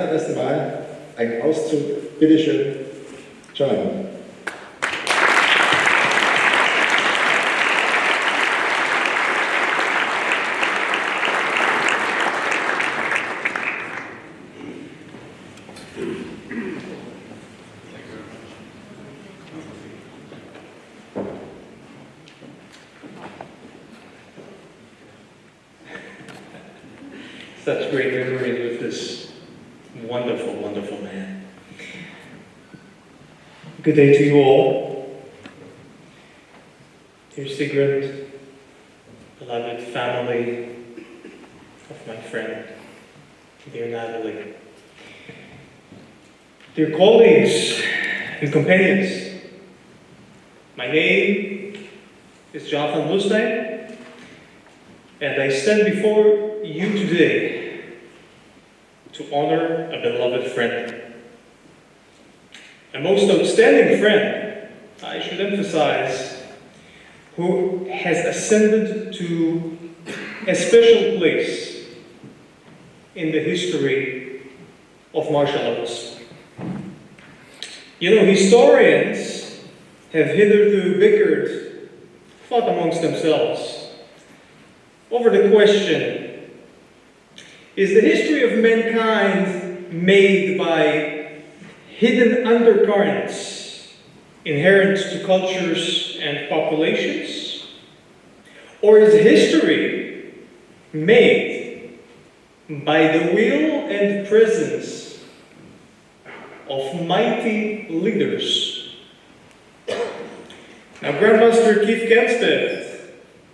Erste Mal ein Auszug, bitteschön, John. Such great memories with this wonderful, wonderful man. Good day to you all. Dear Sigrid, beloved family of my friend, dear Natalie. Dear colleagues and companions, my name is Jonathan Lustein, and I stand before you today to honor a beloved friend. A most outstanding friend, I should emphasize, who has ascended to a special place in the history of martial arts. You know, historians have hitherto bickered, fought amongst themselves, over the question, is the history of mankind made by hidden undercurrents inherent to cultures and populations? Or is history made by the will and presence of mighty leaders? Now, Grandmaster Keith Kernspecht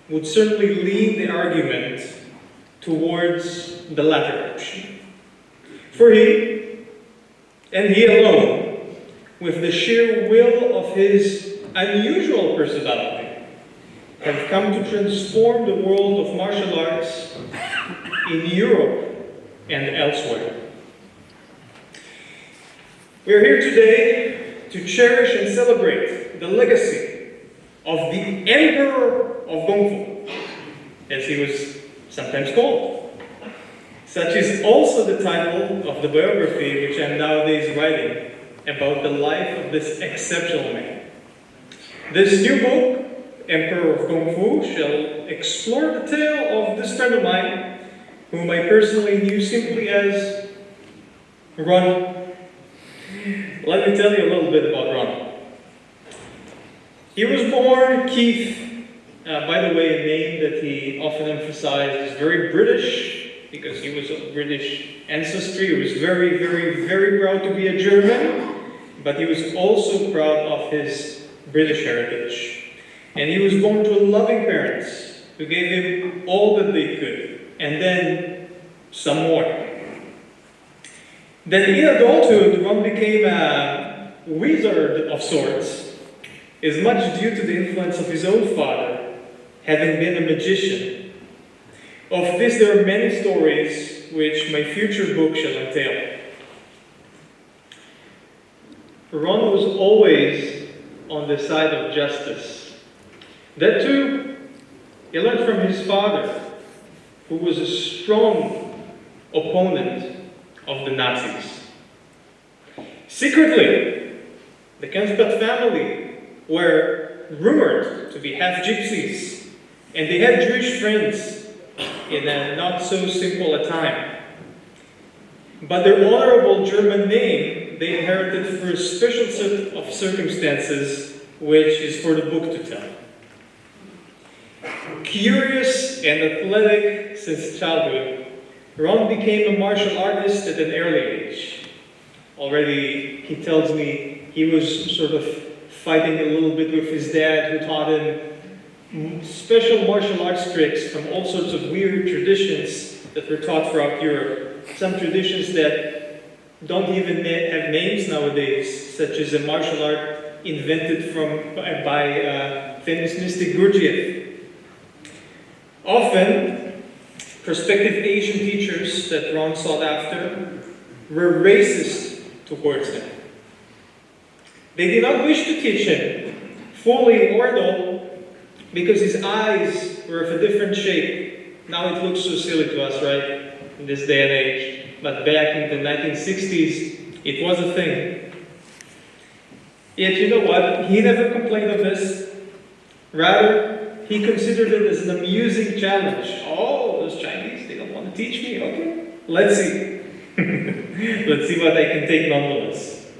would certainly lean the argument towards the latter option. For he, and he alone, with the sheer will of his unusual personality, have come to transform the world of martial arts in Europe and elsewhere. We are here today to cherish and celebrate the legacy of the Emperor of Kung Fu, as he was sometimes called. Such is also the title of the biography which I am nowadays writing about the life of this exceptional man. This new book, Emperor of Kung Fu, shall explore the tale of this friend of mine, whom I personally knew simply as Ron. Let me tell you a little bit about Ron. He was born Keith, by the way, a name that he often emphasized is very British, because he was of British ancestry. He was very, very, very proud to be a German, but he was also proud of his British heritage. And he was born to loving parents who gave him all that they could, and then some more. Then in adulthood, Ron became a wizard of sorts, is much due to the influence of his own father, having been a magician. Of this there are many stories which my future book shall entail. Ron was always on the side of justice. That too, he learned from his father, who was a strong opponent of the Nazis. Secretly, the Kernspecht family were rumored to be half gypsies, and they had Jewish friends in a not so simple a time. But their honorable German name they inherited through a special set of circumstances, which is for the book to tell. Curious and athletic since childhood, Ron became a martial artist at an early age. Already, he tells me, he was sort of fighting a little bit with his dad, who taught him special martial arts tricks from all sorts of weird traditions that were taught throughout Europe. Some traditions that don't even have names nowadays, such as a martial art invented by famous mystic Gurdjieff. Often, prospective Asian teachers that Ron sought after were racist towards him. They did not wish to teach him fully or at all, because his eyes were of a different shape. Now it looks so silly to us, right? In this day and age. but back in the 1960s, it was a thing. Yet you know what? He never complained of this. Rather, he considered it as an amusing challenge. Oh, those Chinese, they don't want to teach me? Okay, let's see. Let's see what I can take nonetheless.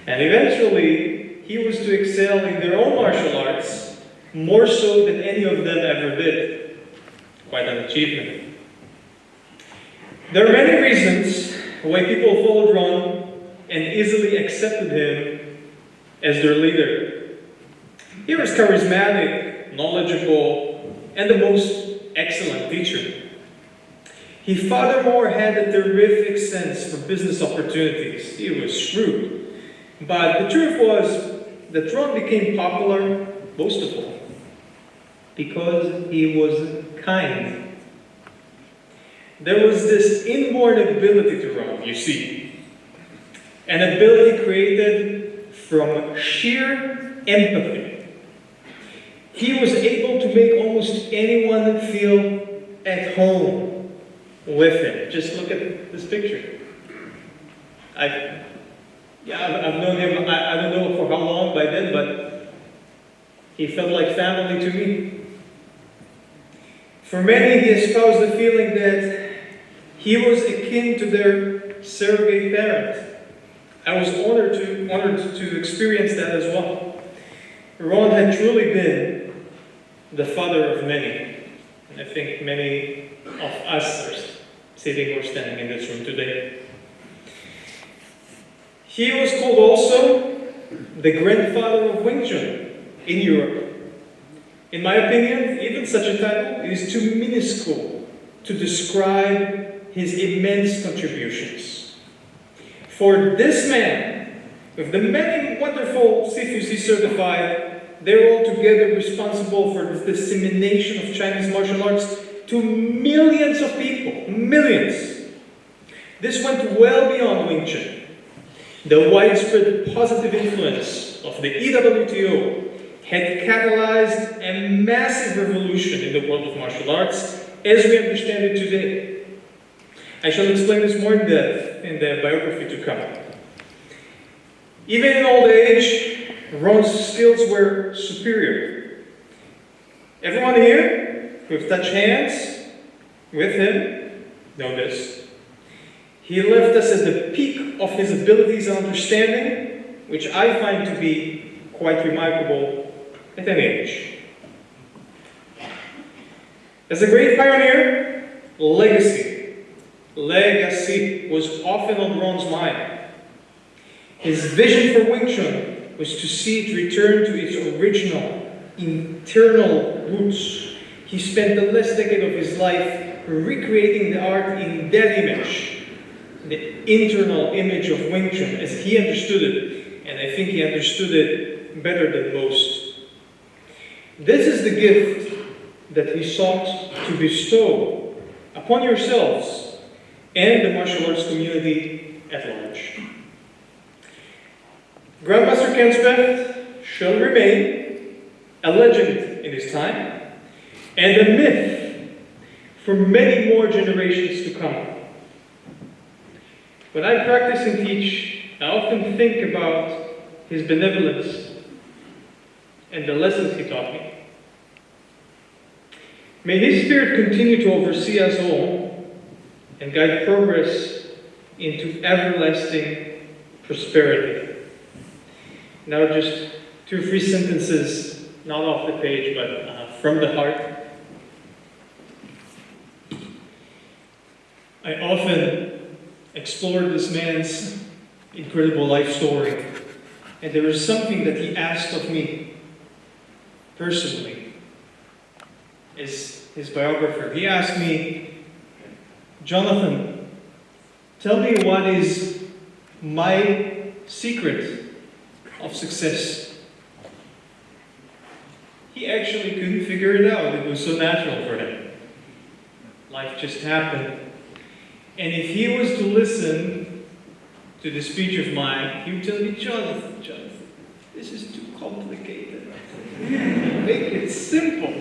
And eventually, he was to excel in their own martial arts, more so than any of them ever did. Quite an achievement. There are many reasons why people followed Ron and easily accepted him as their leader. He was charismatic, knowledgeable, and the most excellent teacher. He furthermore had a terrific sense for business opportunities. He was shrewd. But the truth was that Ron became popular, most of all, because he was kind. There was this inborn ability to Ron, you see. An ability created from sheer empathy. He was able to make almost anyone feel at home with him. Just look at this picture. I've known him, I don't know for how long by then, but he felt like family to me. For many, he espoused the feeling that he was akin to their surrogate parent. I was honored to experience that as well. Ron had truly been the father of many. And I think many of us are sitting or standing in this room today. He was called also the grandfather of Wing Chun in Europe. In my opinion, even such a title is too minuscule to describe his immense contributions. For this man, with the many wonderful Sifus he certified, they're all together responsible for the dissemination of Chinese martial arts to millions of people. Millions. This went well beyond Wing Chun. The widespread positive influence of the EWTO had catalyzed a massive revolution in the world of martial arts as we understand it today. I shall explain this more in depth in the biography to come. Even in old age, Ron's skills were superior. Everyone here who've touched hands with him know this. He left us at the peak of his abilities and understanding, which I find to be quite remarkable at any age. As a great pioneer, legacy was often on Ron's mind. His vision for Wing Chun was to see it return to its original, internal roots. He spent the last decade of his life recreating the art in that image, the internal image of Wing Chun as he understood it, and I think he understood it better than most. This is the gift that he sought to bestow upon yourselves and the martial arts community at large. Grandmaster Kernspecht shall remain a legend in his time and a myth for many more generations to come. When I practice and teach, I often think about his benevolence and the lessons he taught me. May his spirit continue to oversee us all and guide progress into everlasting prosperity. Now just 2 or 3 sentences, not off the page, but from the heart. I often explore this man's incredible life story, and there is something that he asked of me personally as his biographer. He asked me, Jonathan, tell me what is my secret of success. He actually couldn't figure it out. It was so natural for him. Life just happened. And if he was to listen to the speech of mine, he would tell me, Jonathan, this is too complicated. Make it simple.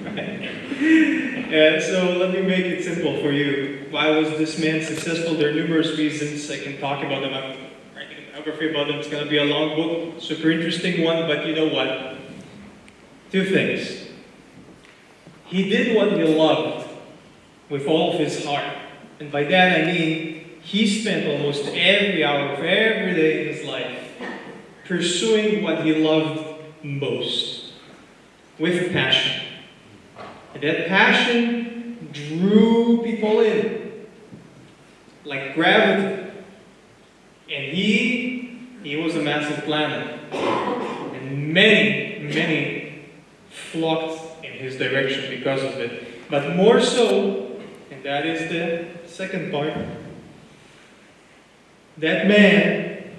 And so let me make it simple for you. why was this man successful? There are numerous reasons. I can talk about them. I'm writing a biography about him. It's going to be a long book, super interesting one, but you know what? Two things. He did what he loved with all of his heart. And by that I mean, he spent almost every hour of every day in his life pursuing what he loved most, with passion. And that passion drew people in, like gravity. And he was a massive planner. And many flocked in his direction because of it. But more so, and that is the second part, that man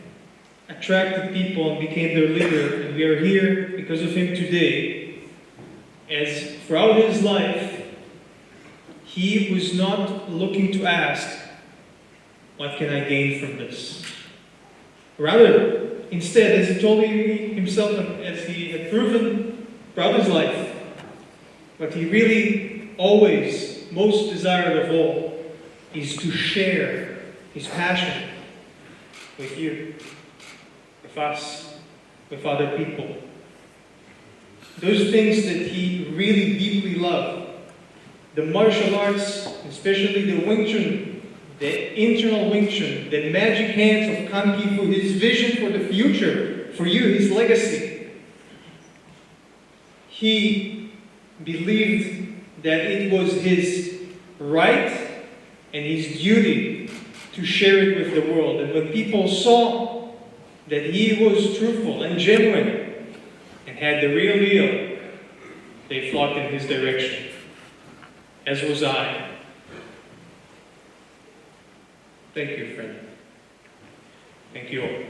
attracted people and became their leader, and we are here because of him today, as throughout his life, he was not looking to ask, what can I gain from this? Rather, instead, as he told himself, as he had proven throughout his life, what he really always most desired of all is to share his passion with you, with us, with other people. Those things that he really deeply loved, the martial arts, especially the Wing Chun, the internal Wing Chun, the magic hands of Kan Fu, his vision for the future, for you, his legacy. He believed that it was his right and his duty to share it with the world. And when people saw that he was truthful and genuine and had the real deal, they flocked in his direction, as was I. Thank you, friend. Thank you all.